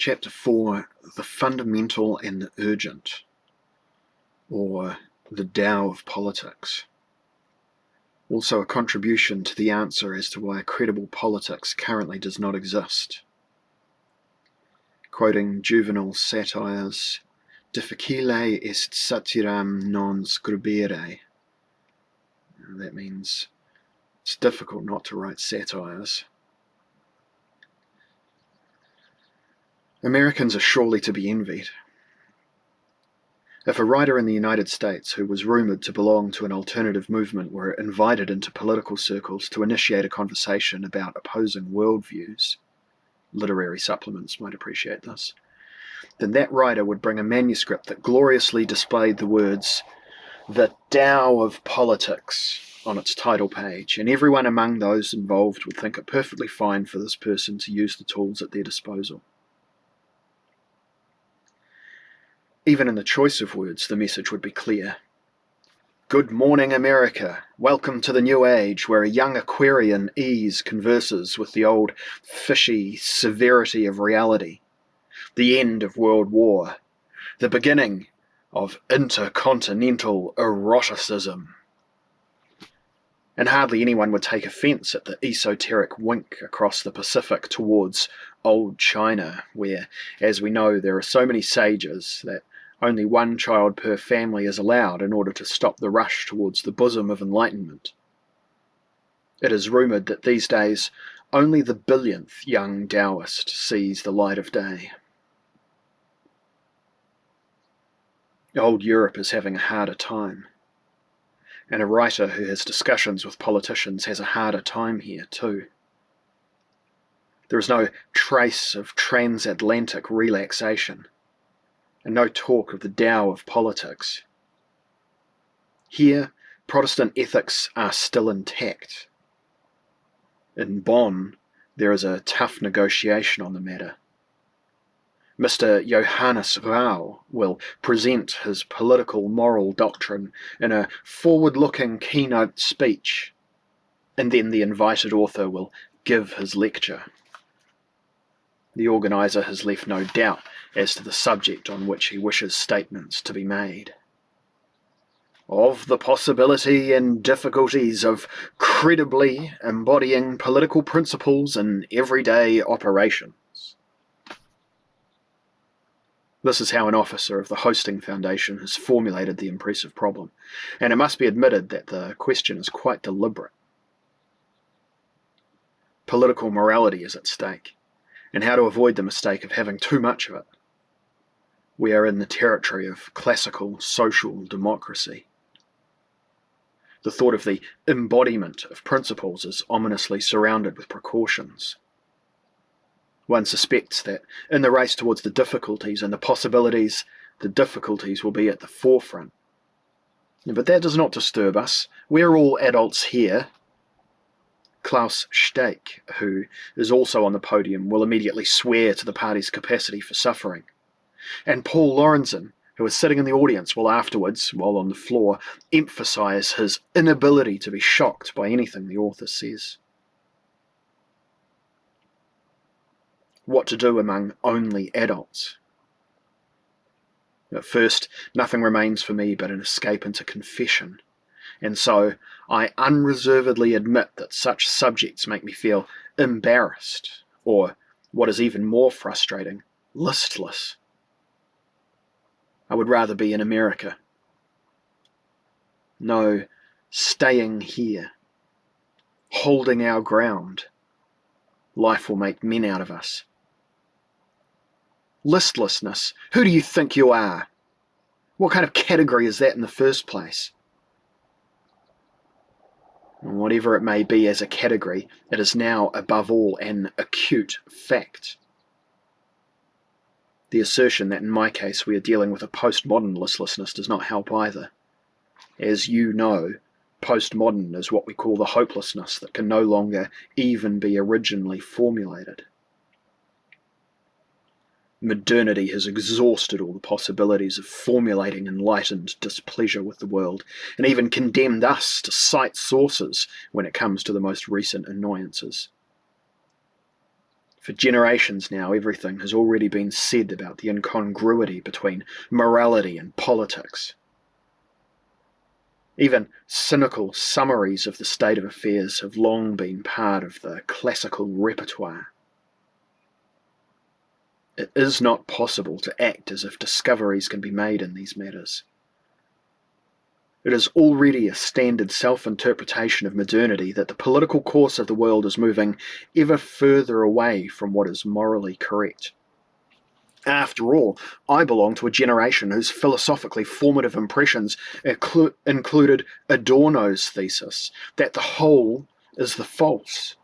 Chapter 4, The Fundamental and the Urgent, or the Tao of Politics. Also a contribution to the answer as to why credible politics currently does not exist. Quoting Juvenal's satires, difficile est satiram non scribere. That means it's difficult not to write satires. Americans are surely to be envied. If a writer in the United States who was rumoured to belong to an alternative movement were invited into political circles to initiate a conversation about opposing worldviews, literary supplements might appreciate this, then that writer would bring a manuscript that gloriously displayed the words, "The Tao of Politics," on its title page, and everyone among those involved would think it perfectly fine for this person to use the tools at their disposal. Even in the choice of words, the message would be clear. Good morning, America. Welcome to the new age, where a young Aquarian ease converses with the old fishy severity of reality. The end of World War. The beginning of intercontinental eroticism. And hardly anyone would take offence at the esoteric wink across the Pacific towards old China, where, as we know, there are so many sages that only one child per family is allowed in order to stop the rush towards the bosom of enlightenment. It is rumoured that these days only the billionth young Taoist sees the light of day. Old Europe is having a harder time, and a writer who has discussions with politicians has a harder time here too. There is no trace of transatlantic relaxation, and no talk of the Tao of politics. Here, Protestant ethics are still intact. In Bonn, there is a tough negotiation on the matter. Mr. Johannes Rau will present his political moral doctrine in a forward-looking keynote speech, and then the invited author will give his lecture. The organiser has left no doubt as to the subject on which he wishes statements to be made. Of the possibility and difficulties of credibly embodying political principles in everyday operations. This is how an officer of the hosting foundation has formulated the impressive problem, and it must be admitted that the question is quite deliberate. Political morality is at stake, and how to avoid the mistake of having too much of it. We are in the territory of classical social democracy. The thought of the embodiment of principles is ominously surrounded with precautions. One suspects that in the race towards the difficulties and the possibilities, the difficulties will be at the forefront. But that does not disturb us. We're all adults here. Klaus Steig, who is also on the podium, will immediately swear to the party's capacity for suffering. And Paul Lorenzen, who is sitting in the audience, will afterwards, while on the floor, emphasise his inability to be shocked by anything the author says. What to do among only adults? At first, nothing remains for me but an escape into confession, and so I unreservedly admit that such subjects make me feel embarrassed, or, what is even more frustrating, listless. I would rather be in America. No, staying here, holding our ground. Life will make men out of us. Listlessness, who do you think you are? What kind of category is that in the first place? Whatever it may be as a category, it is now, above all, an acute fact. The assertion that in my case we are dealing with a postmodern listlessness does not help either. As you know, postmodern is what we call the hopelessness that can no longer even be originally formulated. Modernity has exhausted all the possibilities of formulating enlightened displeasure with the world, and even condemned us to cite sources when it comes to the most recent annoyances. For generations now, everything has already been said about the incongruity between morality and politics. Even cynical summaries of the state of affairs have long been part of the classical repertoire. It is not possible to act as if discoveries can be made in these matters. It is already a standard self-interpretation of modernity that the political course of the world is moving ever further away from what is morally correct. After all, I belong to a generation whose philosophically formative impressions included Adorno's thesis that the whole is the false.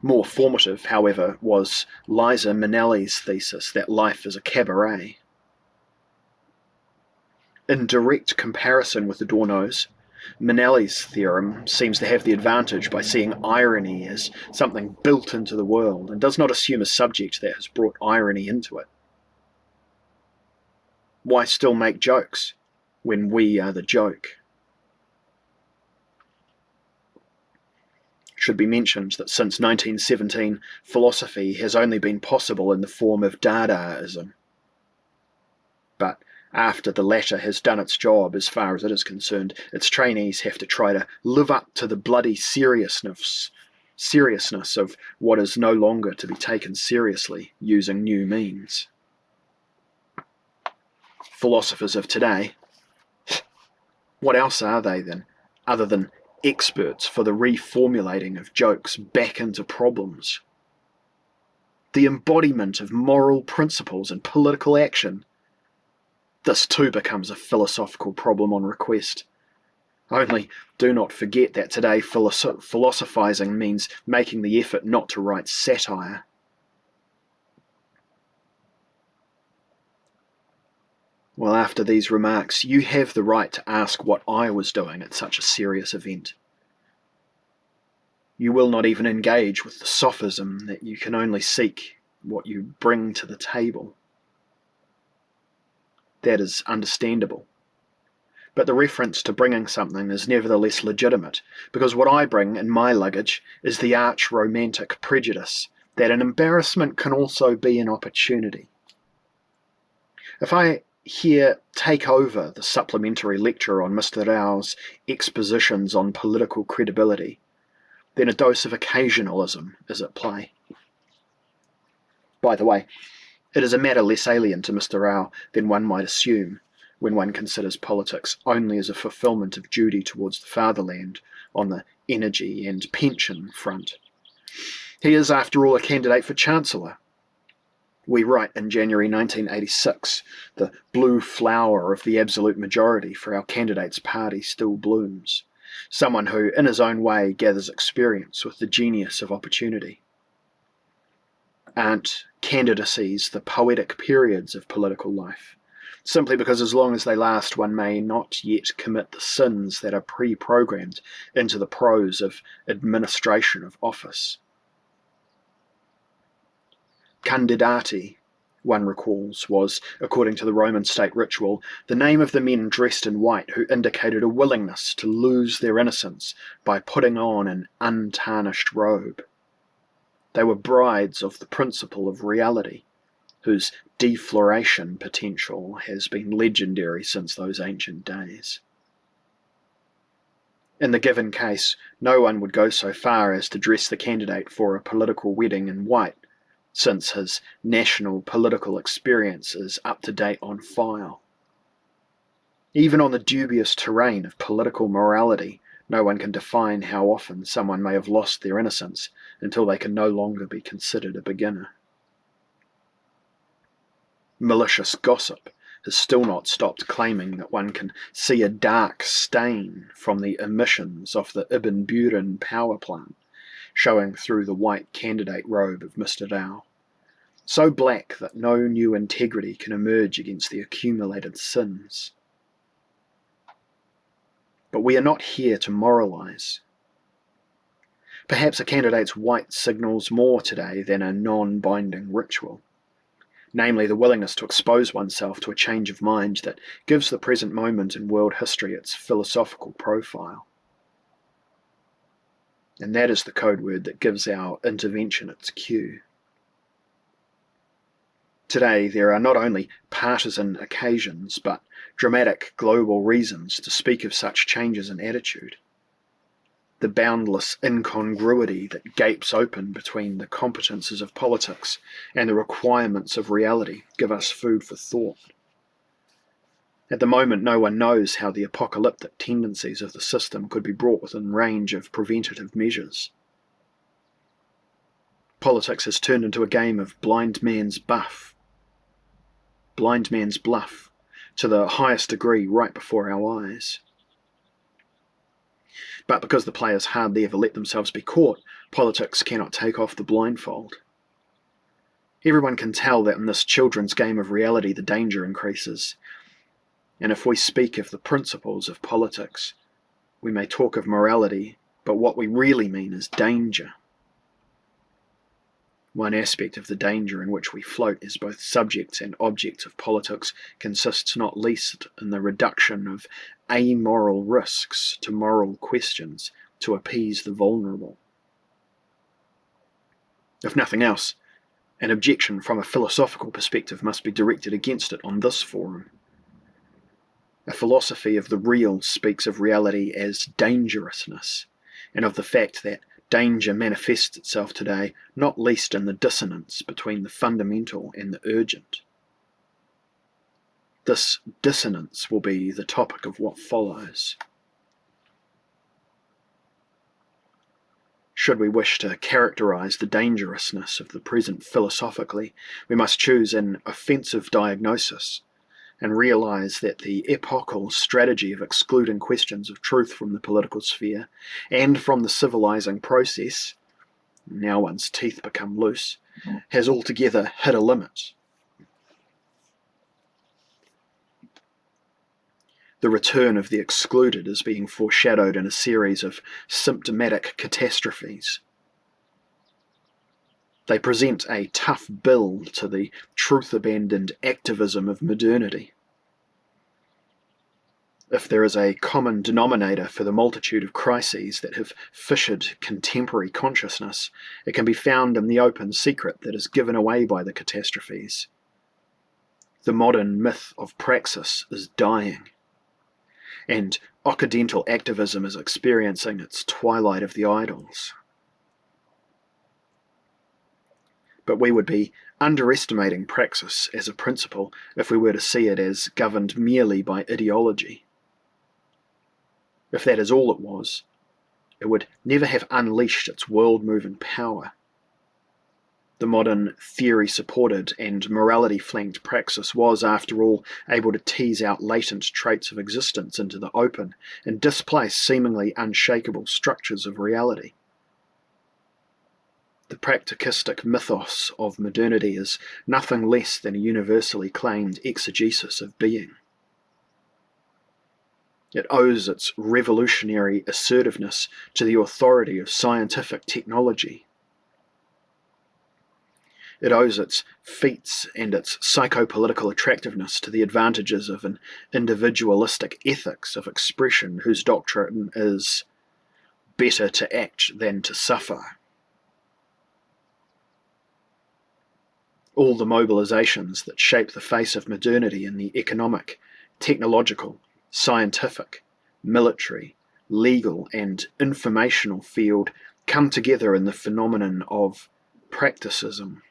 More formative, however, was Liza Minnelli's thesis that life is a cabaret. In direct comparison with Adorno's, Minnelli's theorem seems to have the advantage by seeing irony as something built into the world and does not assume a subject that has brought irony into it. Why still make jokes when we are the joke? It should be mentioned that since 1917, philosophy has only been possible in the form of Dadaism. But after the latter has done its job as far as it is concerned, its trainees have to try to live up to the bloody seriousness of what is no longer to be taken seriously using new means. Philosophers of today, what else are they then, other than experts for the reformulating of jokes back into problems? The embodiment of moral principles and political action. This too becomes a philosophical problem on request. Only do not forget that today philosophizing means making the effort not to write satire. Well, after these remarks, you have the right to ask what I was doing at such a serious event. You will not even engage with the sophism that you can only seek what you bring to the table. That is understandable. But the reference to bringing something is nevertheless legitimate, because what I bring in my luggage is the arch-romantic prejudice that an embarrassment can also be an opportunity. If I here take over the supplementary lecture on Mr. Rao's expositions on political credibility, then a dose of occasionalism is at play. By the way, it is a matter less alien to Mr. Rao than one might assume when one considers politics only as a fulfilment of duty towards the fatherland on the energy and pension front. He is, after all, a candidate for Chancellor. We write in January 1986, the blue flower of the absolute majority for our candidate's party still blooms, someone who, in his own way, gathers experience with the genius of opportunity. Aren't candidacies the poetic periods of political life, simply because as long as they last one may not yet commit the sins that are pre-programmed into the prose of administration of office? Candidati, one recalls, was, according to the Roman state ritual, the name of the men dressed in white who indicated a willingness to lose their innocence by putting on an untarnished robe. They were brides of the principle of reality, whose defloration potential has been legendary since those ancient days. In the given case, no one would go so far as to dress the candidate for a political wedding in white, since his national political experience is up to date on file. Even on the dubious terrain of political morality, no one can define how often someone may have lost their innocence until they can no longer be considered a beginner. Malicious gossip has still not stopped claiming that one can see a dark stain from the emissions of the Ibn Buren power plant showing through the white candidate robe of Mr. Rao, so black that no new integrity can emerge against the accumulated sins. But we are not here to moralize. Perhaps a candidate's white signals more today than a non-binding ritual, namely the willingness to expose oneself to a change of mind that gives the present moment in world history its philosophical profile. And that is the code word that gives our intervention its cue. Today, there are not only partisan occasions, but dramatic global reasons to speak of such changes in attitude. The boundless incongruity that gapes open between the competences of politics and the requirements of reality give us food for thought. At the moment, no one knows how the apocalyptic tendencies of the system could be brought within range of preventative measures. Politics has turned into a game of blind man's bluff, to the highest degree right before our eyes. But because the players hardly ever let themselves be caught, politics cannot take off the blindfold. Everyone can tell that in this children's game of reality the danger increases. And if we speak of the principles of politics, we may talk of morality, but what we really mean is danger. One aspect of the danger in which we float as both subjects and objects of politics consists not least in the reduction of amoral risks to moral questions to appease the vulnerable. If nothing else, an objection from a philosophical perspective must be directed against it on this forum. A philosophy of the real speaks of reality as dangerousness, and of the fact that danger manifests itself today not least in the dissonance between the fundamental and the urgent. This dissonance will be the topic of what follows. Should we wish to characterize the dangerousness of the present philosophically, we must choose an offensive diagnosis and realize that the epochal strategy of excluding questions of truth from the political sphere and from the civilizing process, now one's teeth become loose, has altogether hit a limit. The return of the excluded is being foreshadowed in a series of symptomatic catastrophes. They present a tough bill to the truth-abandoned activism of modernity. If there is a common denominator for the multitude of crises that have fissured contemporary consciousness, it can be found in the open secret that is given away by the catastrophes. The modern myth of praxis is dying, and Occidental activism is experiencing its twilight of the idols. But we would be underestimating praxis as a principle if we were to see it as governed merely by ideology. If that is all it was, it would never have unleashed its world-moving power. The modern theory-supported and morality-flanked praxis was, after all, able to tease out latent traits of existence into the open and displace seemingly unshakable structures of reality. The practicistic mythos of modernity is nothing less than a universally claimed exegesis of being. It owes its revolutionary assertiveness to the authority of scientific technology. It owes its feats and its psychopolitical attractiveness to the advantages of an individualistic ethics of expression whose doctrine is better to act than to suffer. All the mobilizations that shape the face of modernity in the economic, technological, scientific, military, legal, and informational field come together in the phenomenon of practicism.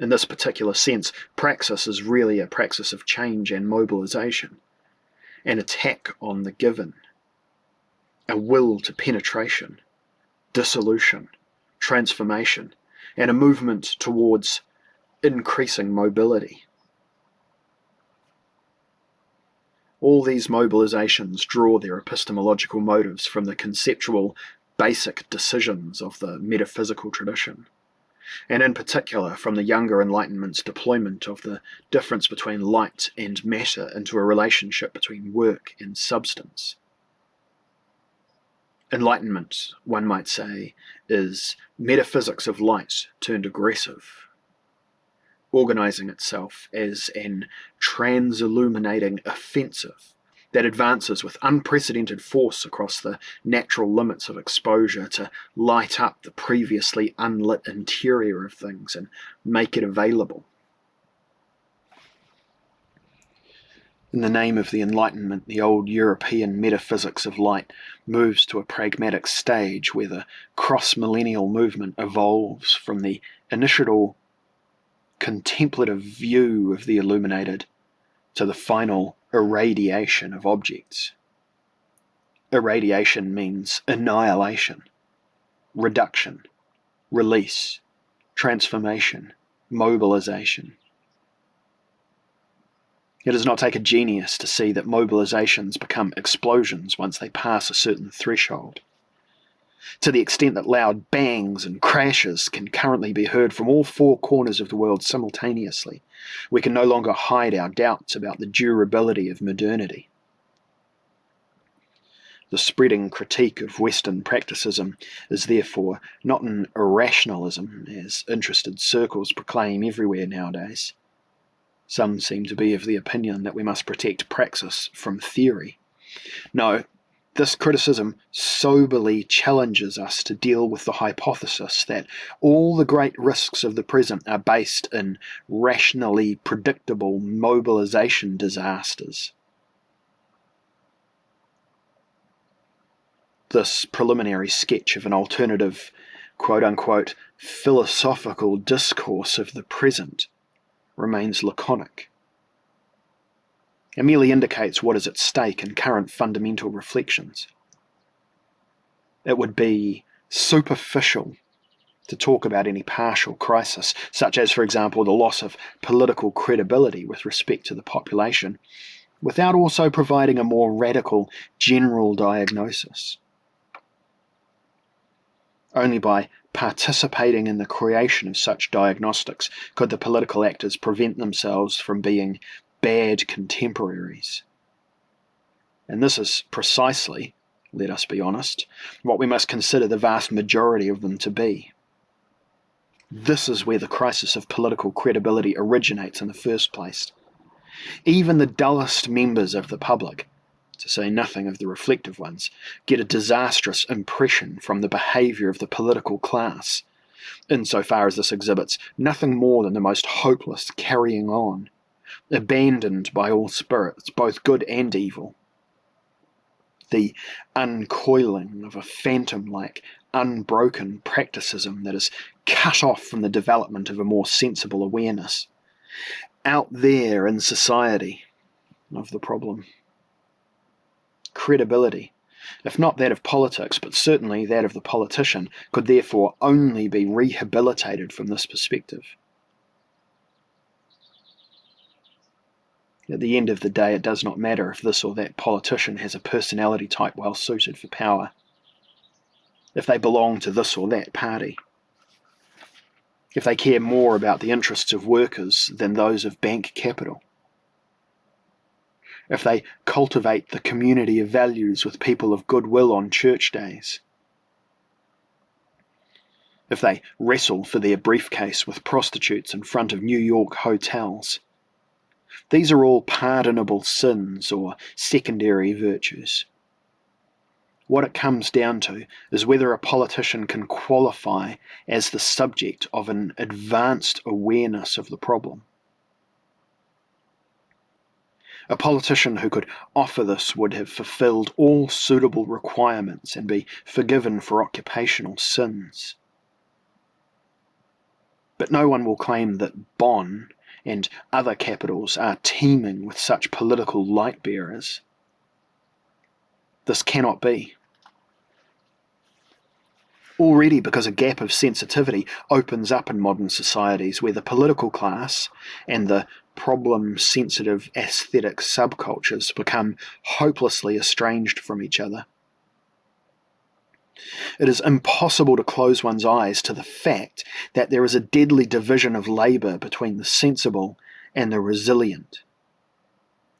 In this particular sense, praxis is really a praxis of change and mobilization, an attack on the given, a will to penetration, dissolution, transformation, and a movement towards increasing mobility. All these mobilizations draw their epistemological motives from the conceptual basic decisions of the metaphysical tradition, and in particular from the younger Enlightenment's deployment of the difference between light and matter into a relationship between work and substance. Enlightenment, one might say, is metaphysics of light turned aggressive, organizing itself as an transilluminating offensive that advances with unprecedented force across the natural limits of exposure to light up the previously unlit interior of things and make it available. In the name of the Enlightenment, the old European metaphysics of light moves to a pragmatic stage where the cross-millennial movement evolves from the initial contemplative view of the illuminated to the final irradiation of objects. Irradiation means annihilation, reduction, release, transformation, mobilization. It does not take a genius to see that mobilizations become explosions once they pass a certain threshold. To the extent that loud bangs and crashes can currently be heard from all four corners of the world simultaneously, we can no longer hide our doubts about the durability of modernity. The spreading critique of Western practicism is therefore not an irrationalism, as interested circles proclaim everywhere nowadays. Some seem to be of the opinion that we must protect praxis from theory. No, this criticism soberly challenges us to deal with the hypothesis that all the great risks of the present are based in rationally predictable mobilization disasters. This preliminary sketch of an alternative, quote-unquote, philosophical discourse of the present remains laconic. It merely indicates what is at stake in current fundamental reflections. It would be superficial to talk about any partial crisis, such as, for example, the loss of political credibility with respect to the population, without also providing a more radical general diagnosis. Only by participating in the creation of such diagnostics could the political actors prevent themselves from being bad contemporaries. And this is precisely, let us be honest, what we must consider the vast majority of them to be. This is where the crisis of political credibility originates in the first place. Even the dullest members of the public, to say nothing of the reflective ones, get a disastrous impression from the behaviour of the political class, insofar as this exhibits nothing more than the most hopeless carrying on, abandoned by all spirits, both good and evil. The uncoiling of a phantom-like, unbroken practicism that is cut off from the development of a more sensible awareness, out there in society, of the problem. Credibility, if not that of politics, but certainly that of the politician, could therefore only be rehabilitated from this perspective. At the end of the day, it does not matter if this or that politician has a personality type well suited for power, if they belong to this or that party, if they care more about the interests of workers than those of bank capital, if they cultivate the community of values with people of goodwill on church days, if they wrestle for their briefcase with prostitutes in front of New York hotels. These are all pardonable sins or secondary virtues. What it comes down to is whether a politician can qualify as the subject of an advanced awareness of the problem. A politician who could offer this would have fulfilled all suitable requirements and be forgiven for occupational sins. But no one will claim that Bonn and other capitals are teeming with such political light-bearers. This cannot be. Already, because a gap of sensitivity opens up in modern societies where the political class and the problem-sensitive aesthetic subcultures become hopelessly estranged from each other. It is impossible to close one's eyes to the fact that there is a deadly division of labour between the sensible and the resilient.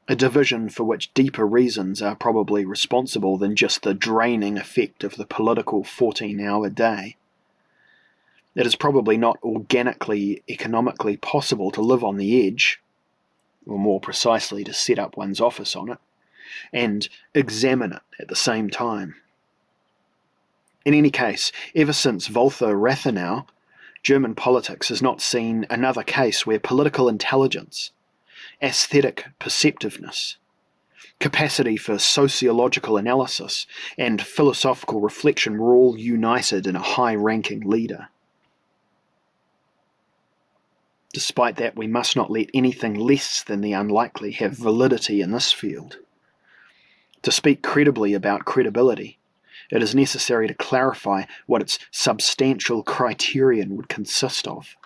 A division for which deeper reasons are probably responsible than just the draining effect of the political 14-hour day. It is probably not organically, economically possible to live on the edge, or more precisely to set up one's office on it, and examine it at the same time. In any case, ever since Walther Rathenau, German politics has not seen another case where political intelligence, aesthetic perceptiveness, capacity for sociological analysis, and philosophical reflection were all united in a high-ranking leader. Despite that, we must not let anything less than the unlikely have validity in this field. To speak credibly about credibility, it is necessary to clarify what its substantial criterion would consist of.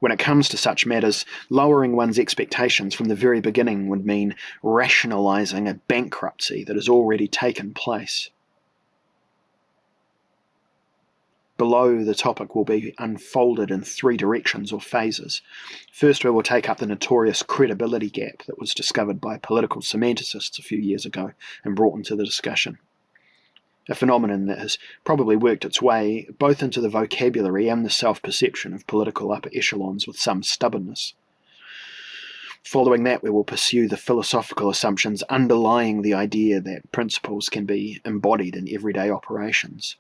When it comes to such matters, lowering one's expectations from the very beginning would mean rationalising a bankruptcy that has already taken place. Below, the topic will be unfolded in three directions or phases. First, we will take up the notorious credibility gap that was discovered by political semanticists a few years ago and brought into the discussion. A phenomenon that has probably worked its way both into the vocabulary and the self-perception of political upper echelons with some stubbornness. Following that, we will pursue the philosophical assumptions underlying the idea that principles can be embodied in everyday operations.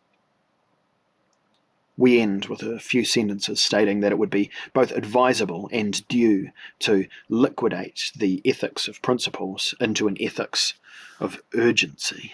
We end with a few sentences stating that it would be both advisable and due to liquidate the ethics of principles into an ethics of urgency.